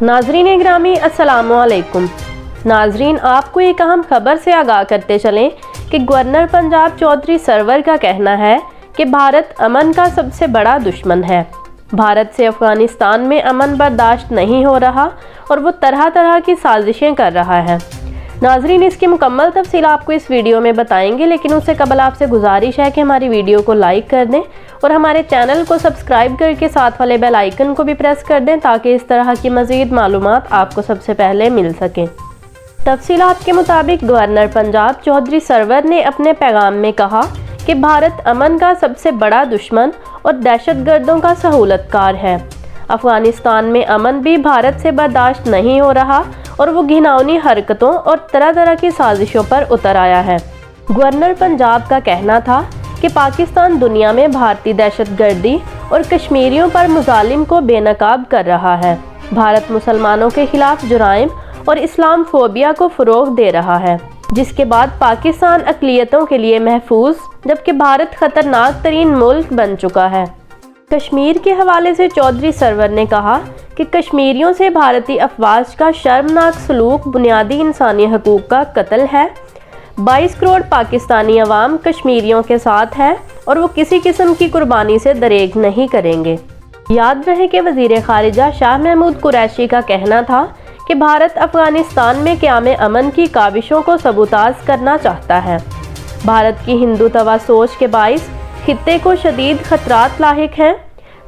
नाजरीन ग्रामी अस्सलामुअलैकुम। नाजरीन, आपको एक अहम खबर से आगाह करते चलें कि गवर्नर पंजाब चौधरी सरवर का कहना है कि भारत अमन का सबसे बड़ा दुश्मन है। भारत से अफगानिस्तान में अमन बर्दाश्त नहीं हो रहा और वो तरह तरह की साजिशें कर रहा है। नाजरीन, इसकी मुकम्मल तफसील आपको इस वीडियो में बताएंगे, लेकिन उससे कबल आपसे गुजारिश है कि हमारी वीडियो को लाइक कर दें और हमारे चैनल को सब्सक्राइब करके साथ वाले बेल आइकन को भी प्रेस कर दें ताकि इस तरह की मज़ीद मालूमात आपको सबसे पहले मिल सकें। तफसीलात के मुताबिक गवर्नर पंजाब चौधरी सरवर ने अपने पैगाम में कहा कि भारत अमन का सबसे बड़ा दुश्मन और दहशतगर्दों का सहूलतकार है। अफगानिस्तान में अमन भी भारत से बर्दाश्त नहीं हो रहा और वो घिनौनी हरकतों और तरह तरह की साजिशों पर उतर आया है। गवर्नर पंजाब का कहना था कि पाकिस्तान दुनिया में भारतीय दहशतगर्दी और कश्मीरियों पर मुजालिम को बेनकाब कर रहा है। भारत मुसलमानों के खिलाफ जुराइम और इस्लाम फोबिया को फ़रोग दे रहा है, जिसके बाद पाकिस्तान अक़लियतों के लिए महफूज जबकि भारत ख़तरनाक तरीन मुल्क बन चुका है। कश्मीर के हवाले से चौधरी सरवर ने कहा कि कश्मीरियों से भारतीय अफवाज का शर्मनाक सलूक बुनियादी इंसानी हकूक़ का कत्ल है। 22 करोड़ पाकिस्तानी अवाम कश्मीरियों के साथ है और वो किसी किस्म की कुर्बानी से दरेग नहीं करेंगे। याद रहे कि वज़ीर ख़ारिजा शाह महमूद कुरैशी का कहना था कि भारत अफ़गानिस्तान में क़याम अमन की काविशों को सबूताज करना चाहता है। भारत की हिंदुत्वा सोच के बाइस खित्ते को शदीद खतरात लाहिक हैं।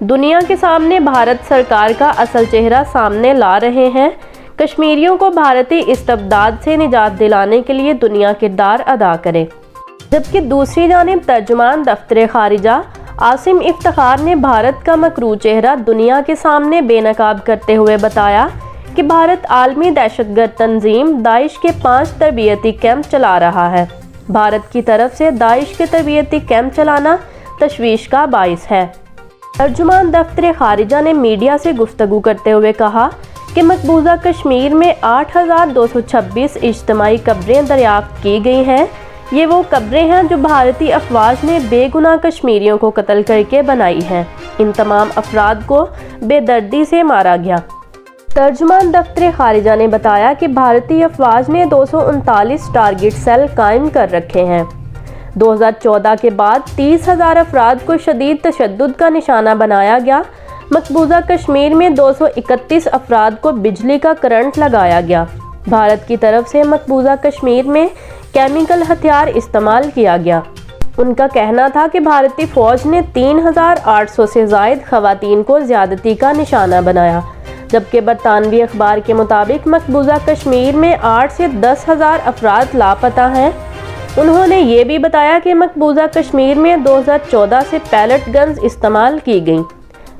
दुनिया के सामने भारत सरकार का असल चेहरा सामने ला रहे हैं। कश्मीरियों को भारतीय इस्तबदाद से निजात दिलाने के लिए दुनिया किरदार अदा करे। जबकि दूसरी जानिब तर्जुमान दफ्तर खारिजा आसिम इफ्तिखार ने भारत का मकरू चेहरा दुनिया के सामने बेनकाब करते हुए बताया कि भारत आलमी दहशतगर्द तंजीम दाइश के 5 तरबियती कैंप चला रहा है। भारत की तरफ से दाइश के तरबियती कैंप चलाना तशवीश का बाइस है। तर्जुमान दफ्तर खारिजा ने मीडिया से गुफ्तगू करते हुए कहा कि मकबूजा कश्मीर में 8,226 इज्तिमाई कब्रें दरियाफ्त की गई हैं। ये वो कब्रें हैं जो भारतीय अफवाज ने बेगुनाह कश्मीरियों को कत्ल करके बनाई हैं। इन तमाम अफराद को बेदर्दी से मारा गया। तर्जुमान दफ्तर खारिजा ने बताया कि भारतीय अफवाज ने 239 टारगेट सेल कायम कर रखे हैं। 2014 के बाद 30,000 अफराद को शदीद तशद्दुद का निशाना बनाया गया। मकबूजा कश्मीर में 231 अफराद को बिजली का करंट लगाया गया। भारत की तरफ से मकबूजा कश्मीर में केमिकल हथियार इस्तेमाल किया गया। उनका कहना था कि भारतीय फ़ौज ने 3,800 से ज़ायद ख़वातीन को ज़्यादती का निशाना बनाया, जबकि बरतानवी अखबार के मुताबिक मकबूजा कश्मीर में 8 से 10,000 अफराद लापता हैं। उन्होंने ये भी बताया कि मकबूजा कश्मीर में 2014 से पैलेट गन्स इस्तेमाल की गईं।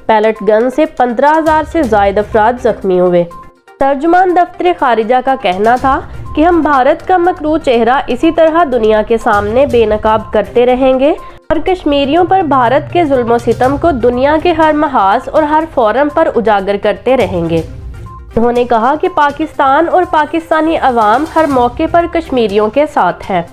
पैलेट गन से 15,000 से ज़ायद अफराद ज़ख्मी हुए। तर्जुमान दफ्तर खारिजा का कहना था कि हम भारत का मकरू चेहरा इसी तरह दुनिया के सामने बेनकाब करते रहेंगे और कश्मीरियों पर भारत के जुल्म सितम को दुनिया के हर महाज और हर फोरम पर उजागर करते रहेंगे। उन्होंने कहा कि पाकिस्तान और पाकिस्तानी अवाम हर मौके पर कश्मीरियों के साथ है।